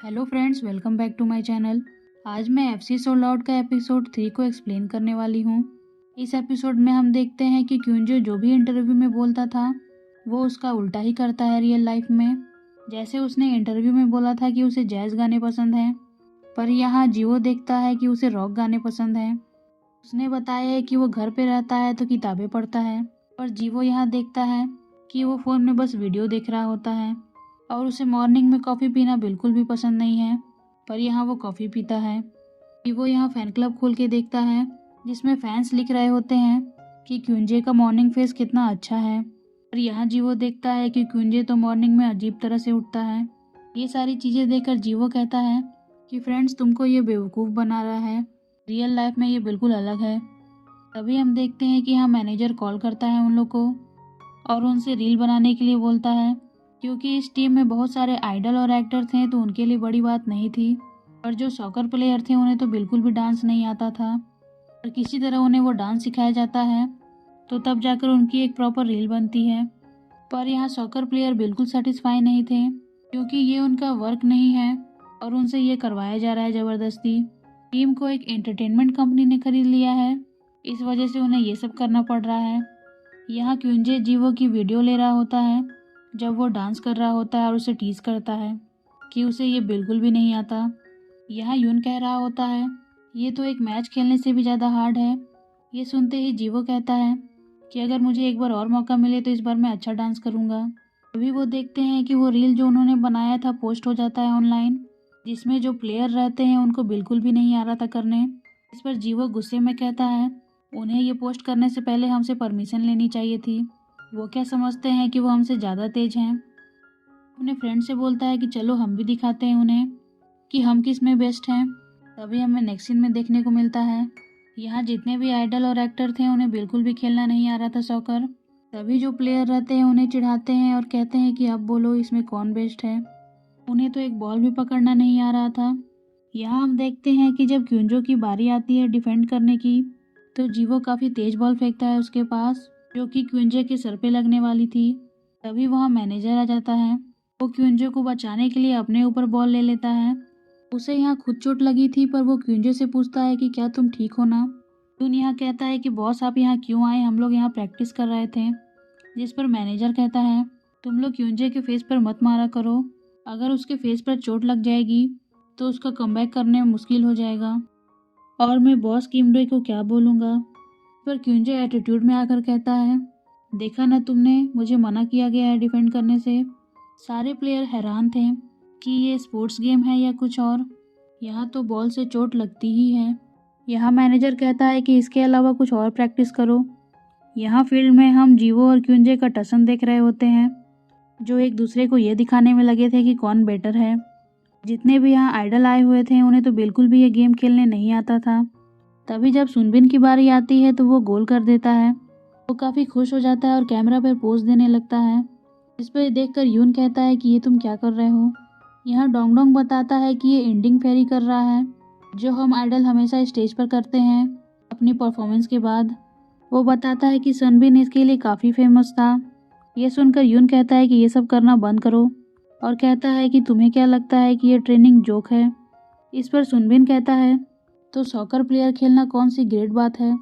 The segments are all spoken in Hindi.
Hello friends, welcome back to my channel. आज मैं एफसी सोल्ड आउट का एपिसोड 3 को एक्सप्लेन करने वाली हूँ। इस एपिसोड में हम देखते हैं कि क्यूंजो जो भी इंटरव्यू में बोलता था वो उसका उल्टा ही करता है रियल लाइफ में। जैसे उसने इंटरव्यू में बोला था कि उसे जैज़ गाने पसंद हैं, पर यहाँ जीवो देखता है कि उसे रॉक गाने पसंद हैं। उसने बताया है कि वो घर पे रहता है तो किताबें पढ़ता है, पर जीवो यहाँ देखता है कि वो फ़ोन में बस वीडियो देख रहा होता है और उसे मॉर्निंग में कॉफ़ी पीना बिल्कुल भी पसंद नहीं है, पर यहाँ वो कॉफ़ी पीता है। वो यहाँ फ़ैन क्लब खोल के देखता है जिसमें फैंस लिख रहे होते हैं कि क्यूंजे का मॉर्निंग फेस कितना अच्छा है, पर यहाँ जीवो देखता है कि क्यूंजे तो मॉर्निंग में अजीब तरह से उठता है। ये सारी चीज़ें देखकर जीवो कहता है कि फ्रेंड्स, तुमको ये बेवकूफ़ बना रहा है, रियल लाइफ में ये बिल्कुल अलग है। तभी हम देखते हैं कि यहाँ मैनेजर कॉल करता है उन लोग को और उनसे रील बनाने के लिए बोलता है, क्योंकि इस टीम में बहुत सारे आइडल और एक्टर थे तो उनके लिए बड़ी बात नहीं थी, पर जो सॉकर प्लेयर थे उन्हें तो बिल्कुल भी डांस नहीं आता था, और किसी तरह उन्हें वो डांस सिखाया जाता है तो तब जाकर उनकी एक प्रॉपर रील बनती है। पर यहाँ सॉकर प्लेयर बिल्कुल सेटिस्फाई नहीं थे, क्योंकि ये उनका वर्क नहीं है और उनसे ये करवाया जा रहा है ज़बरदस्ती। टीम को एक एंटरटेनमेंट कंपनी ने खरीद लिया है, इस वजह से उन्हें ये सब करना पड़ रहा है। यहाँ क्यूंजे जीवो की वीडियो ले रहा होता है जब वो डांस कर रहा होता है और उसे टीज करता है कि उसे ये बिल्कुल भी नहीं आता। यहाँ यून कह रहा होता है, ये तो एक मैच खेलने से भी ज़्यादा हार्ड है। ये सुनते ही जीवो कहता है कि अगर मुझे एक बार और मौका मिले तो इस बार मैं अच्छा डांस करूँगा। अभी वो देखते हैं कि वो रील जो उन्होंने बनाया था पोस्ट हो जाता है ऑनलाइन, जिसमें जो प्लेयर रहते हैं उनको बिल्कुल भी नहीं आ रहा था करने। इस पर जीवो गुस्से में कहता है, उन्हें ये पोस्ट करने से पहले हमसे परमिशन लेनी चाहिए थी। वो क्या समझते हैं कि वो हमसे ज़्यादा तेज हैं। अपने फ्रेंड से बोलता है कि चलो हम भी दिखाते हैं उन्हें कि हम किस में बेस्ट हैं। तभी हमें नेक्स्ट सीन में देखने को मिलता है, यहाँ जितने भी आइडल और एक्टर थे उन्हें बिल्कुल भी खेलना नहीं आ रहा था सॉकर। तभी जो प्लेयर रहते हैं उन्हें चिढ़ाते हैं और कहते हैं कि अब बोलो इसमें कौन बेस्ट है। उन्हें तो एक बॉल भी पकड़ना नहीं आ रहा था। यहाँ हम देखते हैं कि जब क्यूंजो की बारी आती है डिफेंड करने की, तो जीवो काफ़ी तेज बॉल फेंकता है उसके पास, जो कि क्यूंजे के सर पे लगने वाली थी। तभी वहाँ मैनेजर आ जाता है। वो क्यूंजे को बचाने के लिए अपने ऊपर बॉल ले लेता है। उसे यहाँ खुद चोट लगी थी, पर वो क्यूंजे से पूछता है कि क्या तुम ठीक हो ना। क्यून यहाँ कहता है कि बॉस आप यहाँ क्यों आए, हम लोग यहाँ प्रैक्टिस कर रहे थे। जिस पर मैनेजर कहता है, तुम लोग क्यूंजे के फेस पर मत मारा करो, अगर उसके फेस पर चोट लग जाएगी तो उसका कमबैक करने में मुश्किल हो जाएगा, और मैं बॉस किमडे को क्या बोलूँगा। पर क्यूंजे एटीट्यूड में आकर कहता है, देखा ना तुमने, मुझे मना किया गया है डिफेंड करने से। सारे प्लेयर हैरान थे कि ये स्पोर्ट्स गेम है या कुछ और, यहाँ तो बॉल से चोट लगती ही है। यहाँ मैनेजर कहता है कि इसके अलावा कुछ और प्रैक्टिस करो। यहाँ फील्ड में हम जीवो और क्यूंजे का टसन देख रहे होते हैं, जो एक दूसरे को ये दिखाने में लगे थे कि कौन बेटर है। जितने भी यहाँ आइडल आए हुए थे उन्हें तो बिल्कुल भी ये गेम खेलने नहीं आता था। तभी जब सुनबिन की बारी आती है तो वो गोल कर देता है। वो काफ़ी खुश हो जाता है और कैमरा पर पोज देने लगता है। इस पर देखकर यून कहता है कि ये तुम क्या कर रहे हो। यहाँ डोंग डोंग बताता है कि ये एंडिंग फेरी कर रहा है, जो हम आइडल हमेशा स्टेज पर करते हैं अपनी परफॉर्मेंस के बाद। वो बताता है कि सनबिन इसके लिए काफ़ी फेमस था। ये सुनकर यून कहता है कि ये सब करना बंद करो, और कहता है कि तुम्हें क्या लगता है कि ये ट्रेनिंग जोक है। इस पर सुनबिन कहता है, तो सॉकर प्लेयर खेलना कौन सी ग्रेट बात है,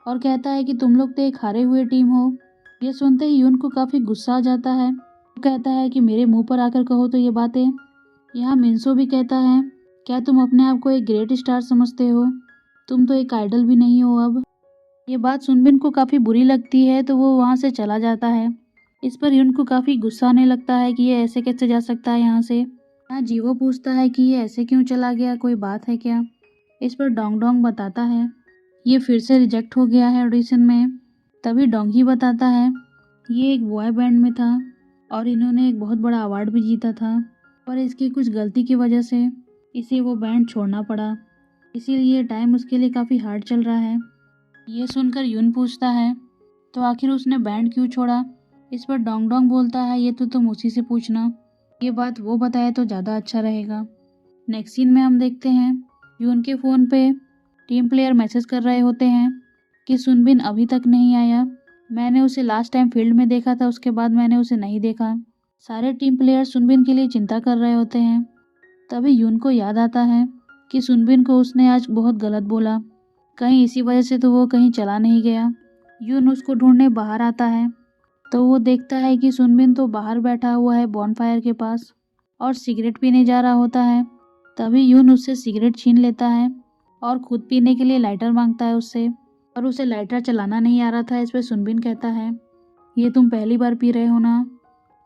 और कहता है कि तुम लोग तो एक हारे हुए टीम हो। ये सुनते ही यून को काफ़ी गुस्सा आ जाता है। वो कहता है कि मेरे मुंह पर आकर कहो तो ये बातें। यहाँ मिन्सो भी कहता है, क्या तुम अपने आप को एक ग्रेट स्टार समझते हो, तुम तो एक आइडल भी नहीं हो अब। ये बात सुनबिन को काफ़ी बुरी लगती है तो वो वहाँ से चला जाता है। इस पर यून को काफ़ी गुस्सा आने लगता है कि ये ऐसे कैसे जा सकता है यहाँ से। यहाँ जीवो पूछता है कि ये ऐसे क्यों चला गया, कोई बात है क्या। इस पर डोंग डोंग बताता है, ये फिर से रिजेक्ट हो गया है ऑडिशन में। तभी डोंगी बताता है, ये एक बॉय बैंड में था और इन्होंने एक बहुत बड़ा अवार्ड भी जीता था, पर इसकी कुछ गलती की वजह से इसे वो बैंड छोड़ना पड़ा, इसीलिए टाइम उसके लिए काफ़ी हार्ड चल रहा है। ये सुनकर यून पूछता है, तो आखिर उसने बैंड क्यों छोड़ा। इस पर डोंग डोंग बोलता है, ये तो तुम उसी से पूछना, ये बात वो बताए तो ज़्यादा अच्छा रहेगा। नेक्स्ट सीन में हम देखते हैं यून के फ़ोन पे टीम प्लेयर मैसेज कर रहे होते हैं कि सुनबिन अभी तक नहीं आया, मैंने उसे लास्ट टाइम फील्ड में देखा था, उसके बाद मैंने उसे नहीं देखा। सारे टीम प्लेयर सुनबिन के लिए चिंता कर रहे होते हैं। तभी यून को याद आता है कि सुनबिन को उसने आज बहुत गलत बोला, कहीं इसी वजह से तो वो कहीं चला नहीं गया। यून उसको ढूंढने बाहर आता है तो वो देखता है कि सुनबिन तो बाहर बैठा हुआ है बॉनफायर के पास और सिगरेट पीने जा रहा होता है। तभी यून उससे सिगरेट छीन लेता है और खुद पीने के लिए लाइटर मांगता है उससे, और उसे लाइटर चलाना नहीं आ रहा था। इस पर सुनबिन कहता है, ये तुम पहली बार पी रहे हो ना।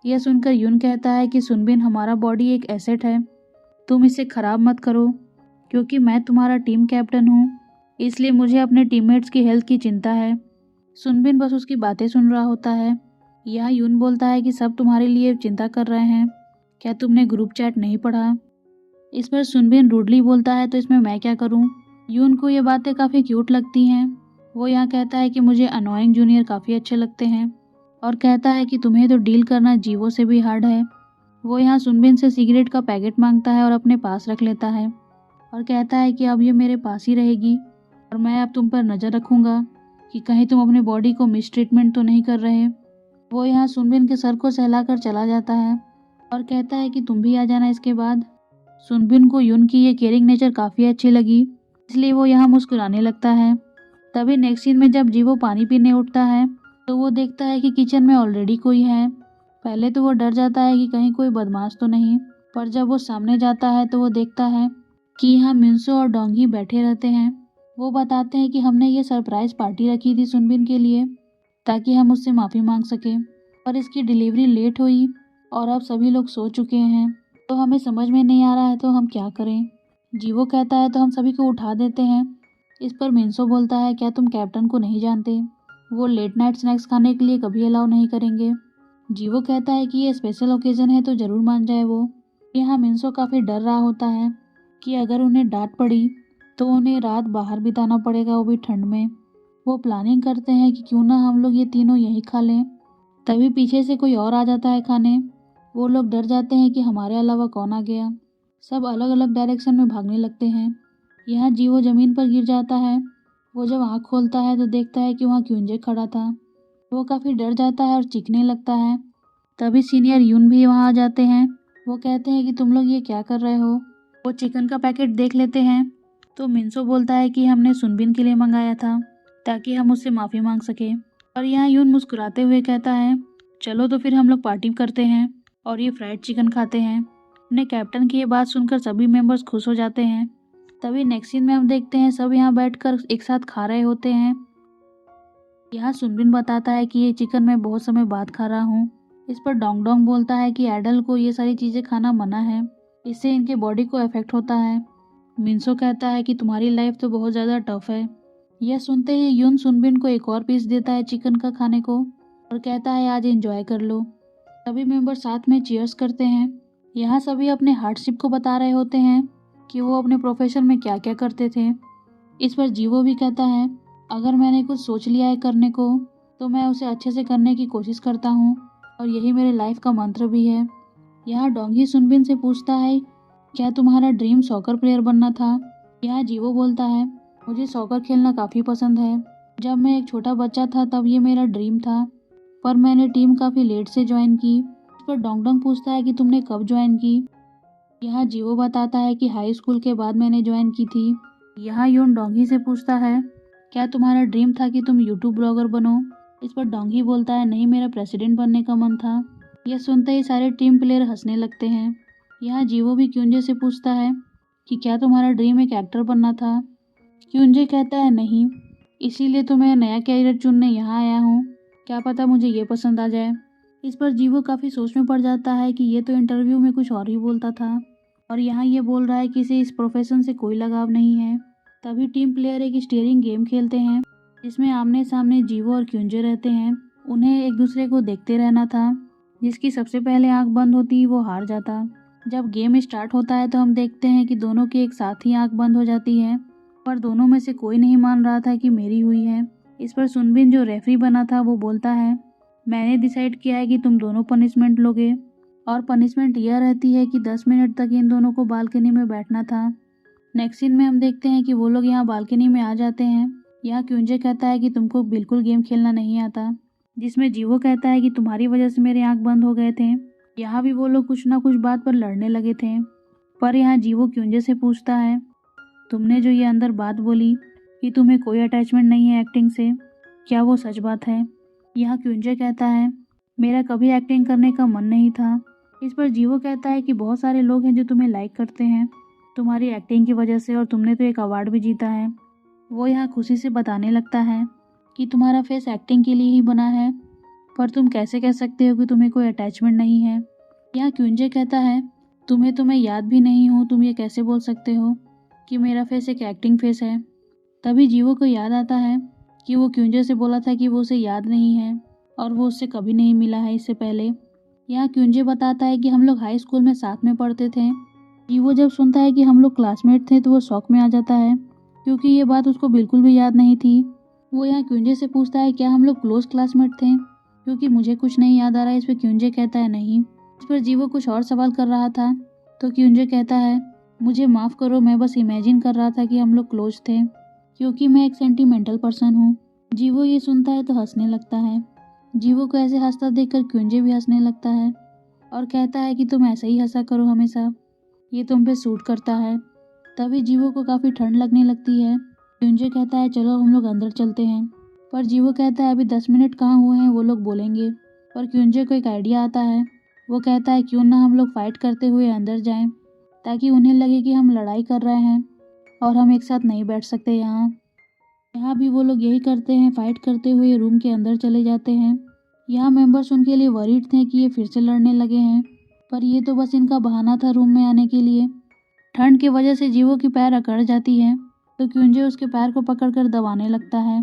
यह सुनकर यून कहता है कि सुनबिन, हमारा बॉडी एक एसेट है, तुम इसे खराब मत करो, क्योंकि मैं तुम्हारा टीम कैप्टन हूँ, इसलिए मुझे अपने टीममेट्स की हेल्थ की चिंता है। सुनबिन बस उसकी बातें सुन रहा होता है। यह यून बोलता है कि सब तुम्हारे लिए चिंता कर रहे हैं, क्या तुमने ग्रुप चैट नहीं पढ़ा। इस पर सुनबिन रूडली बोलता है, तो इसमें मैं क्या करूं। यून को ये बातें काफ़ी क्यूट लगती हैं। वो यहाँ कहता है कि मुझे अनोइंग जूनियर काफ़ी अच्छे लगते हैं, और कहता है कि तुम्हें तो डील करना जीवो से भी हार्ड है। वो यहाँ सुनबिन से सिगरेट का पैकेट मांगता है और अपने पास रख लेता है और कहता है कि अब ये मेरे पास ही रहेगी और मैं अब तुम पर नज़र रखूँगा कि कहीं तुम अपने बॉडी को मिसट्रीटमेंट तो नहीं कर रहे। वो यहाँ सुनबिन के सर को सहलाकर चला जाता है और कहता है कि तुम भी आ जाना इसके बाद। सुनबिन को यून की ये केयरिंग नेचर काफ़ी अच्छी लगी, इसलिए वो यहाँ मुस्कुराने लगता है। तभी नेक्स्ट सीन में जब जीवो पानी पीने उठता है तो वो देखता है कि किचन में ऑलरेडी कोई है। पहले तो वो डर जाता है कि कहीं कोई बदमाश तो नहीं, पर जब वो सामने जाता है तो वो देखता है कि यहाँ मिंसो और डोंगी बैठे रहते हैं। वो बताते हैं कि हमने ये सरप्राइज पार्टी रखी थी सुनबिन के लिए ताकि हम उससे माफ़ी मांग सकें, पर इसकी डिलीवरी लेट हुई और अब सभी लोग सो चुके हैं, तो हमें समझ में नहीं आ रहा है तो हम क्या करें। जीवो कहता है तो हम सभी को उठा देते हैं। इस पर मिंसो बोलता है, क्या तुम कैप्टन को नहीं जानते, वो लेट नाइट स्नैक्स खाने के लिए कभी अलाउ नहीं करेंगे। जीवो कहता है कि ये स्पेशल ओकेजन है तो ज़रूर मान जाए वो। यहाँ मिंसो काफ़ी डर रहा होता है कि अगर उन्हें डांट पड़ी तो उन्हें रात बाहर बिताना पड़ेगा, वो भी ठंड में। वो प्लानिंग करते हैं कि क्यों ना हम लोग ये तीनों यहीं खा लें। तभी पीछे से कोई और आ जाता है खाने। वो लोग डर जाते हैं कि हमारे अलावा कौन आ गया। सब अलग अलग डायरेक्शन में भागने लगते हैं। यहाँ जीवो ज़मीन पर गिर जाता है। वो जब आँख खोलता है तो देखता है कि वहाँ क्यूंजे खड़ा था। वो काफ़ी डर जाता है और चीखने लगता है। तभी सीनियर यून भी वहाँ आ जाते हैं। वो कहते हैं कि तुम लोग ये क्या कर रहे हो। वो चिकन का पैकेट देख लेते हैं तो मिंसो बोलता है कि हमने सुनबिन के लिए मंगाया था ताकि हम उससे माफ़ी मांग सकें। और यहाँ यून मुस्कुराते हुए कहता है, चलो तो फिर हम लोग पार्टी करते हैं और ये फ्राइड चिकन खाते हैं। अपने कैप्टन की ये बात सुनकर सभी मेंबर्स खुश हो जाते हैं। तभी नेक्स्ट सीन में हम देखते हैं सब यहाँ बैठकर एक साथ खा रहे होते हैं। यहाँ सुनबिन बताता है कि ये चिकन मैं बहुत समय बाद खा रहा हूँ। इस पर डोंग डोंग बोलता है कि एडल को ये सारी चीज़ें खाना मना है, इससे इनके बॉडी को इफेक्ट होता है। मिंसो कहता है कि तुम्हारी लाइफ तो बहुत ज़्यादा टफ है। यह सुनते ही यून सुनबिन को एक और पीस देता है चिकन का खाने को और कहता है आज एंजॉय कर लो। सभी मेंबर साथ में चीयर्स करते हैं। यहाँ सभी अपने हार्डशिप को बता रहे होते हैं कि वो अपने प्रोफेशन में क्या क्या करते थे। इस पर जीवो भी कहता है, अगर मैंने कुछ सोच लिया है करने को तो मैं उसे अच्छे से करने की कोशिश करता हूँ और यही मेरे लाइफ का मंत्र भी है। यहाँ डोंगी सुनबिन से पूछता है, क्या तुम्हारा ड्रीम सॉकर प्लेयर बनना था। यहाँ जीवो बोलता है, मुझे सॉकर खेलना काफ़ी पसंद है। जब मैं एक छोटा बच्चा था तब ये मेरा ड्रीम था, पर मैंने टीम काफ़ी लेट से ज्वाइन की। इस पर डोंग डोंग पूछता है कि तुमने कब ज्वाइन की। यहाँ जीवो बताता है कि हाई स्कूल के बाद मैंने ज्वाइन की थी। यहाँ यून डोंगी से पूछता है, क्या तुम्हारा ड्रीम था कि तुम यूट्यूब ब्लॉगर बनो। इस पर डोंगी बोलता है, नहीं, मेरा प्रेसिडेंट बनने का मन था। यह सुनते ही सारे टीम प्लेयर हंसने लगते हैं। यहाँ जीवो भी क्यूंजे से पूछता है कि क्या तुम्हारा ड्रीम एक एक्टर बनना था। क्यूंजे कहता है, नहीं, इसीलिए तो मैं नया कैरियर चुनने यहाँ आया हूँ, क्या पता मुझे ये पसंद आ जाए। इस पर जीवो काफ़ी सोच में पड़ जाता है कि ये तो इंटरव्यू में कुछ और ही बोलता था और यहाँ ये बोल रहा है कि इसे इस प्रोफेशन से कोई लगाव नहीं है। तभी टीम प्लेयर एक स्टीयरिंग गेम खेलते हैं जिसमें आमने सामने जीवो और क्यूंजे रहते हैं। उन्हें एक दूसरे को देखते रहना था। जिसकी सबसे पहले आंख बंद होती वो हार जाता। जब गेम स्टार्ट होता है तो हम देखते हैं कि दोनों की एक साथ ही आंख बंद हो जाती है, पर दोनों में से कोई नहीं मान रहा था कि मेरी हुई है। इस पर सुनबिन जो रेफरी बना था वो बोलता है, मैंने डिसाइड किया है कि तुम दोनों पनिशमेंट लोगे और पनिशमेंट यह रहती है कि 10 मिनट तक इन दोनों को बालकनी में बैठना था। नेक्स्ट सीन में हम देखते हैं कि वो लोग यहाँ बालकनी में आ जाते हैं। यहाँ क्यूंजे कहता है कि तुमको बिल्कुल गेम खेलना नहीं आता, जिसमें जीवो कहता है कि तुम्हारी वजह से मेरे आंख बंद हो गए थे। यहाँ भी वो लोग कुछ ना कुछ बात पर लड़ने लगे थे, पर यहाँ जीवो क्यूंजे से पूछता है, तुमने जो ये अंदर बात बोली कि तुम्हें कोई अटैचमेंट नहीं है एक्टिंग से, क्या वो सच बात है? यहाँ क्यूंजे कहता है, मेरा कभी एक्टिंग करने का मन नहीं था। इस पर जीवो कहता है कि बहुत सारे लोग हैं जो तुम्हें लाइक करते हैं तुम्हारी एक्टिंग की वजह से, और तुमने तो एक अवार्ड भी जीता है। वो यहाँ खुशी से बताने लगता है कि तुम्हारा फेस एक्टिंग के लिए ही बना है, पर तुम कैसे कह सकते हो कि तुम्हें कोई अटैचमेंट नहीं है? यहाँ क्यूंजे कहता है, तुम्हें तो मैं याद भी नहीं हूँ, तुम ये कैसे बोल सकते हो कि मेरा फेस एक एक्टिंग फेस है? तभी जीवो को याद आता है कि वो क्यूंजे से बोला था कि वो उसे याद नहीं है और वो उससे कभी नहीं मिला है इससे पहले। यहाँ क्यूंजे बताता है कि हम लोग हाई स्कूल में साथ में पढ़ते थे। जीवो जब सुनता है कि हम लोग क्लासमेट थे तो वो शौक में आ जाता है, क्योंकि ये बात उसको बिल्कुल भी याद नहीं थी। वो यहाँ क्यूंजे से पूछता है, क्या हम लोग क्लोज क्लासमेट थे? क्योंकि मुझे कुछ नहीं याद आ रहा है। इस पर क्यूंजे कहता है नहीं। इस पर जीवो कुछ और सवाल कर रहा था तो क्यूंजे कहता है, मुझे माफ़ करो, मैं बस इमेजिन कर रहा था कि हम लोग क्लोज थे, क्योंकि मैं एक सेंटिमेंटल पर्सन हूँ। जीवो ये सुनता है तो हंसने लगता है। जीवो को ऐसे हंसता देखकर क्यूंजे भी हंसने लगता है और कहता है कि तुम ऐसे ही हंसा करो हमेशा, ये तुम पे सूट करता है। तभी जीवो को काफ़ी ठंड लगने लगती है। क्यूंजे कहता है, चलो हम लोग अंदर चलते हैं। पर जीवो कहता है, अभी 10 मिनट कहाँ हुए हैं, वो लोग बोलेंगे। पर क्यूंजे को एक आइडिया आता है। वो कहता है, क्यों ना हम लोग फाइट करते हुए अंदर जाएं, ताकि उन्हें लगे कि हम लड़ाई कर रहे हैं और हम एक साथ नहीं बैठ सकते यहाँ। यहाँ भी वो लोग यही करते हैं, फाइट करते हुए रूम के अंदर चले जाते हैं। यहाँ मेंबर्स उनके लिए वरीड थे कि ये फिर से लड़ने लगे हैं, पर ये तो बस इनका बहाना था रूम में आने के लिए। ठंड की वजह से जीवो की पैर अकड़ जाती है तो क्यूंजे उसके पैर को पकड़कर दबाने लगता है।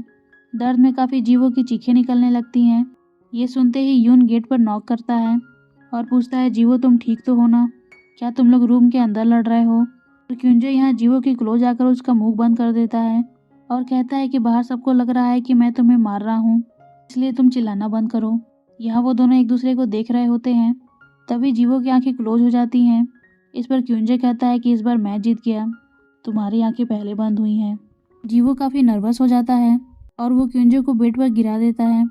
दर्द में काफ़ी जीवो की चीखें निकलने लगती हैं। ये सुनते ही यून गेट पर नॉक करता है और पूछता है, जीवो तुम ठीक तो हो ना? क्या तुम लोग रूम के अंदर लड़ रहे हो? तो क्यूंजे यहाँ जीवो के क्लोज आकर उसका मुंह बंद कर देता है और कहता है कि बाहर सबको लग रहा है कि मैं तुम्हें मार रहा हूँ, इसलिए तुम चिल्लाना बंद करो। यहाँ वो दोनों एक दूसरे को देख रहे होते हैं। तभी जीवो की आंखें क्लोज हो जाती हैं। इस पर क्यूंजे कहता है कि इस बार मैं जीत गया, तुम्हारी आंखें पहले बंद हुई हैं। जीवो काफ़ी नर्वस हो जाता है और वो क्यूंजे को बेड पर गिरा देता है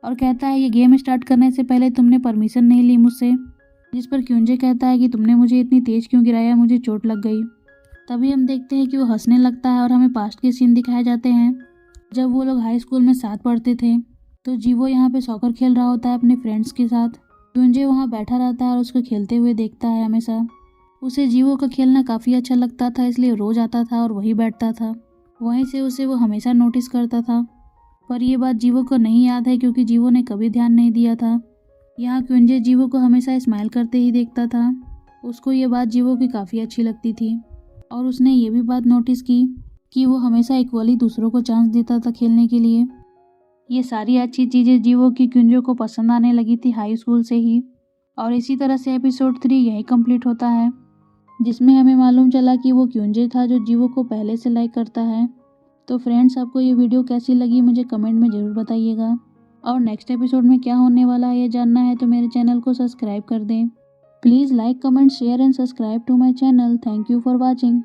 और कहता है, ये गेम स्टार्ट करने से पहले तुमने परमिशन नहीं ली मुझसे। जिस पर क्यूंजे कहता है कि तुमने मुझे इतनी तेज़ क्यों गिराया, मुझे चोट लग गई। तभी हम देखते हैं कि वो हंसने लगता है और हमें पास्ट के सीन दिखाए जाते हैं जब वो लोग हाई स्कूल में साथ पढ़ते थे। तो जीवो यहाँ पे सॉकर खेल रहा होता है अपने फ्रेंड्स के साथ। क्यूंजे वहाँ बैठा रहता है और उसको खेलते हुए देखता है हमेशा। उसे जीवो का खेलना काफ़ी अच्छा लगता था, इसलिए रोज़ आता था और वही बैठता था। वहीं से उसे वो हमेशा नोटिस करता था, पर यह बात जीवो को नहीं याद है क्योंकि जीवो ने कभी ध्यान नहीं दिया था। यहाँ क्यूंजे जीवो को हमेशा स्माइल करते ही देखता था। उसको ये बात जीवो की काफ़ी अच्छी लगती थी और उसने ये भी बात नोटिस की कि वो हमेशा इक्वली दूसरों को चांस देता था खेलने के लिए। ये सारी अच्छी चीज़ें जीवो की क्यूंजे को पसंद आने लगी थी हाई स्कूल से ही। और इसी तरह से एपिसोड 3 यही कंप्लीट होता है, जिसमें हमें मालूम चला कि वो क्यूंजे था जो जीवो को पहले से लाइक करता है। तो फ्रेंड्स, आपको ये वीडियो कैसी लगी मुझे कमेंट में ज़रूर बताइएगा। और नेक्स्ट एपिसोड में क्या होने वाला है ये जानना है तो मेरे चैनल को सब्सक्राइब कर दें। Please like, comment, share and subscribe to my channel. Thank you for watching.